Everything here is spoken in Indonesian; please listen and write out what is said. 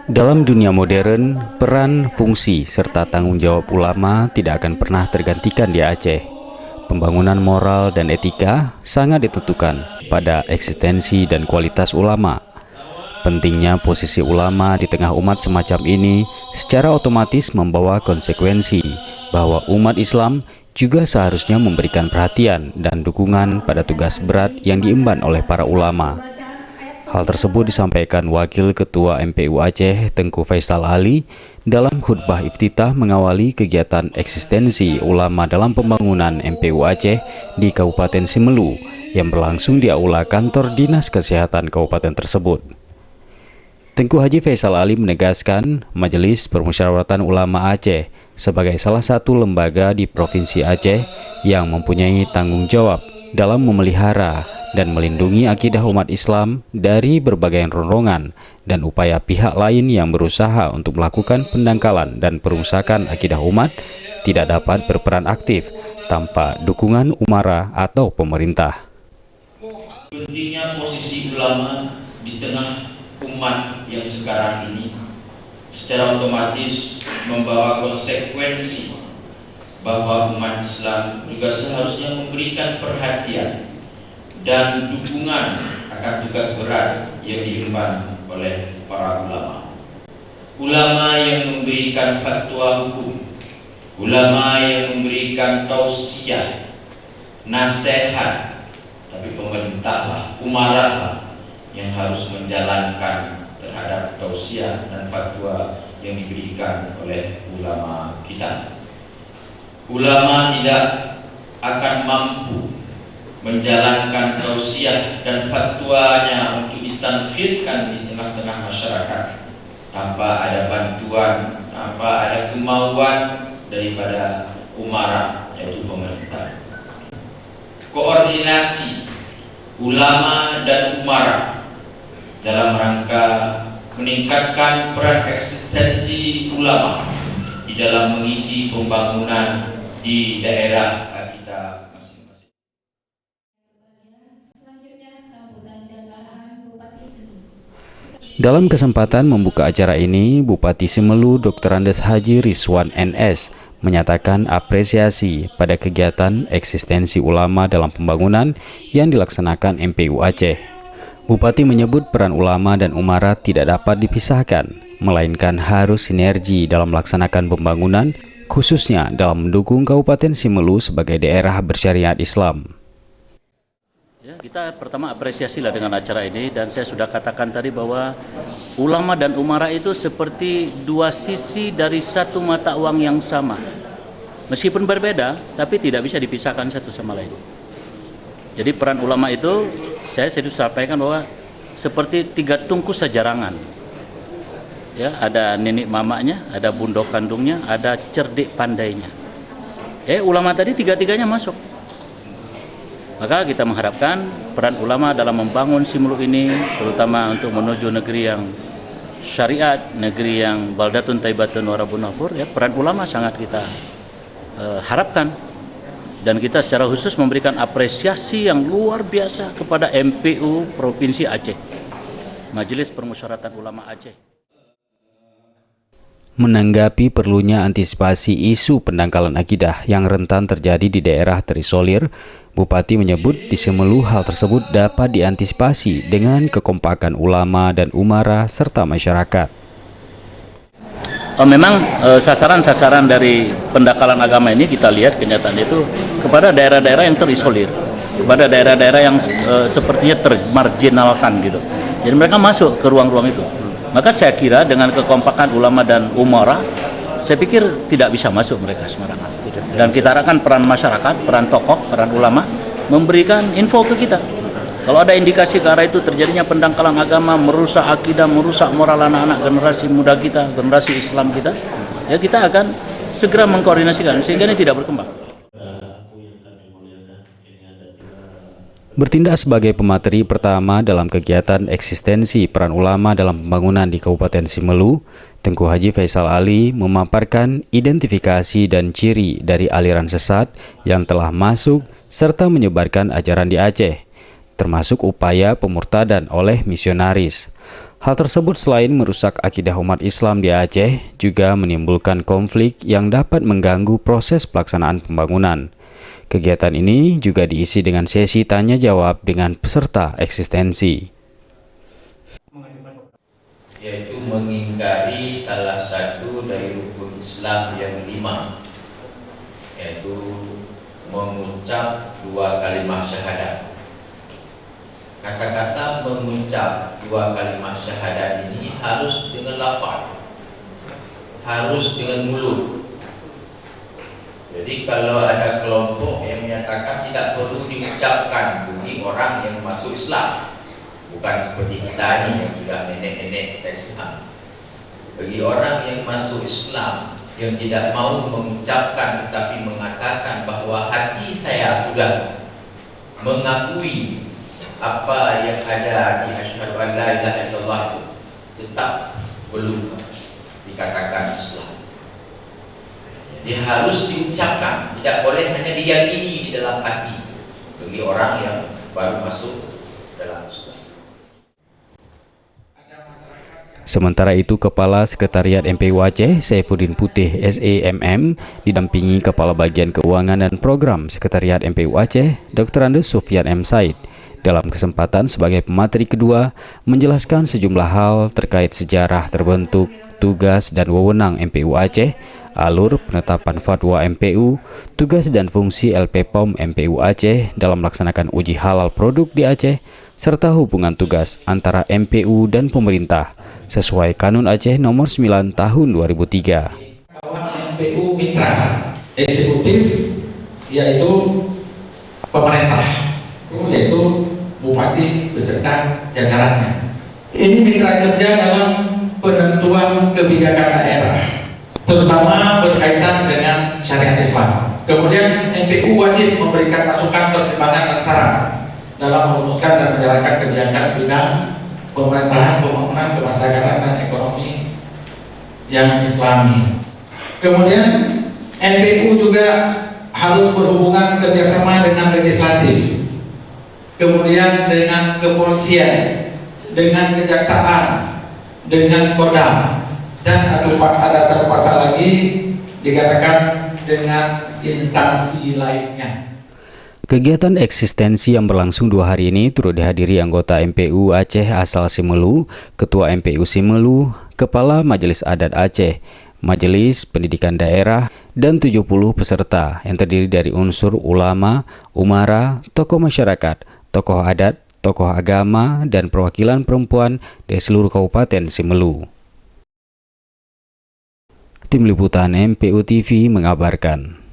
Dalam dunia modern, peran, fungsi, serta tanggung jawab ulama tidak akan pernah tergantikan di Aceh. Pembangunan moral dan etika sangat ditentukan pada eksistensi dan kualitas ulama. Pentingnya posisi ulama di tengah umat semacam ini secara otomatis membawa konsekuensi bahwa umat Islam juga seharusnya memberikan perhatian dan dukungan pada tugas berat yang diemban oleh para ulama. Hal tersebut disampaikan Wakil Ketua MPU Aceh Tengku Faisal Ali dalam khutbah iftitah mengawali kegiatan eksistensi ulama dalam pembangunan MPU Aceh di Kabupaten Simelu yang berlangsung di aula kantor Dinas Kesehatan Kabupaten tersebut. Tengku Haji Faisal Ali menegaskan Majelis Permusyawaratan Ulama Aceh sebagai salah satu lembaga di Provinsi Aceh yang mempunyai tanggung jawab dalam memelihara dan melindungi akidah umat Islam dari berbagai ronrongan dan upaya pihak lain yang berusaha untuk melakukan pendangkalan dan perusakan akidah umat tidak dapat berperan aktif tanpa dukungan umara atau pemerintah. Pentingnya posisi ulama di tengah umat yang sekarang ini secara otomatis membawa konsekuensi bahwa umat Islam juga seharusnya memberikan perhatian dan dukungan akan tugas berat yang diemban oleh para ulama. Ulama yang memberikan fatwa hukum, ulama yang memberikan tausiah, nasihat, tapi pemerintahlah, umarahlah yang harus menjalankan terhadap tausiah dan fatwa yang diberikan oleh ulama kita. Ulama tidak akan mampu menjalankan tausiah dan fatwanya untuk ditanfirkan di tengah-tengah masyarakat tanpa ada bantuan, tanpa ada kemauan daripada umarah, yaitu pemerintah. Koordinasi ulama dan umarah dalam rangka meningkatkan peran eksistensi ulama di dalam mengisi pembangunan di daerah kita masing-masing. Dalam kesempatan membuka acara ini, Bupati Simelu Dr. Andes Haji Rizwan NS menyatakan apresiasi pada kegiatan eksistensi ulama dalam pembangunan yang dilaksanakan MPU Aceh. Bupati menyebut peran ulama dan umara tidak dapat dipisahkan, melainkan harus sinergi dalam melaksanakan pembangunan, khususnya dalam mendukung Kabupaten Simelu sebagai daerah bersyariat Islam. Ya, kita pertama apresiasilah dengan acara ini, dan saya sudah katakan tadi bahwa ulama dan umara itu seperti dua sisi dari satu mata uang yang sama. Meskipun berbeda, tapi tidak bisa dipisahkan satu sama lain. Jadi peran ulama itu saya sampaikan bahwa seperti tiga tungkus sejarangan. Ya, ada nenek mamanya, ada bundok kandungnya, ada cerdik pandainya. Ulama tadi tiga-tiganya masuk. Maka kita mengharapkan peran ulama dalam membangun Simelu ini, terutama untuk menuju negeri yang syariat, negeri yang baldatun taibatun warabun nafur, ya, peran ulama sangat kita harapkan. Dan kita secara khusus memberikan apresiasi yang luar biasa kepada MPU Provinsi Aceh, Majelis Permusyawaratan Ulama Aceh. Menanggapi perlunya antisipasi isu pendangkalan akidah yang rentan terjadi di daerah terisolir, Bupati menyebut di Simelu hal tersebut dapat diantisipasi dengan kekompakan ulama dan umara serta masyarakat. Memang sasaran-sasaran dari pendangkalan agama ini kita lihat kenyataan itu kepada daerah-daerah yang terisolir, kepada daerah-daerah yang sepertinya termarginalkan gitu. Jadi mereka masuk ke ruang-ruang itu. Maka saya kira dengan kekompakan ulama dan umara, saya pikir tidak bisa masuk mereka sembarangan. Dan kita harapkan peran masyarakat, peran tokoh, peran ulama memberikan info ke kita. Kalau ada indikasi ke arah itu terjadinya pendangkalan agama, merusak akidah, merusak moral anak-anak generasi muda kita, generasi Islam kita, ya kita akan segera mengkoordinasikan sehingga ini tidak berkembang. Bertindak sebagai pemateri pertama dalam kegiatan eksistensi peran ulama dalam pembangunan di Kabupaten Simelu, Tengku Haji Faisal Ali memaparkan identifikasi dan ciri dari aliran sesat yang telah masuk serta menyebarkan ajaran di Aceh, termasuk upaya pemurtadan oleh misionaris. Hal tersebut selain merusak akidah umat Islam di Aceh, juga menimbulkan konflik yang dapat mengganggu proses pelaksanaan pembangunan. Kegiatan ini juga diisi dengan sesi tanya jawab dengan peserta eksistensi, yaitu mengingkari salah satu dari rukun Islam yang 5, yaitu mengucap 2 kalimat syahadat. Kata-kata mengucap 2 kalimat syahadat ini harus dengan lafaz, harus dengan mulut. Jadi kalau ada kelompok yang menyatakan tidak perlu diucapkan bagi orang yang masuk Islam, bukan seperti kita ini yang sudah nenek-nenek kita Islam. Bagi orang yang masuk Islam yang tidak mau mengucapkan tetapi mengatakan bahwa hati saya sudah mengakui apa yang ada di asyhadu an la ilaha illallah, itu tetap belum dikatakan Islam. Jadi harus diucapkan, tidak boleh hanya diyakini di dalam hati bagi orang yang baru masuk dalam Islam. Sementara itu, Kepala Sekretariat MPU Aceh, Saifuddin Putih SEMM, didampingi Kepala Bagian Keuangan dan Program Sekretariat MPU Aceh, Dr. Andes Sufyan M. Said, dalam kesempatan sebagai pemateri kedua, menjelaskan sejumlah hal terkait sejarah terbentuk, tugas dan wewenang MPU Aceh, alur penetapan fatwa MPU, tugas dan fungsi LP-POM MPU Aceh dalam melaksanakan uji halal produk di Aceh, serta hubungan tugas antara MPU dan pemerintah sesuai Kanun Aceh Nomor 9 Tahun 2003. MPU mitra eksekutif yaitu pemerintah, yaitu bupati beserta jajarannya. Ini mitra kerja dalam penentuan kebijakan daerah, terutama berkaitan dengan syariat Islam. Kemudian MPU wajib memberikan masukan, pertimbangan dan saran dalam merumuskan dan menjalankan kebijakan bidang pemerintahan, pembangunan, kemasyarakatan dan ekonomi yang Islami. Kemudian MPU juga harus berhubungan kerjasama dengan legislatif, kemudian dengan kepolisian, dengan kejaksaan, dengan Kodam, dan ada satu pasal lagi dikatakan dengan instansi lainnya. Kegiatan eksistensi yang berlangsung 2 hari ini turut dihadiri anggota MPU Aceh asal Simelu, Ketua MPU Simelu, Kepala Majelis Adat Aceh, Majelis Pendidikan Daerah, dan 70 peserta yang terdiri dari unsur ulama, umara, tokoh masyarakat, tokoh adat, tokoh agama, dan perwakilan perempuan dari seluruh Kabupaten Simelu. Tim Liputan MPU TV mengabarkan.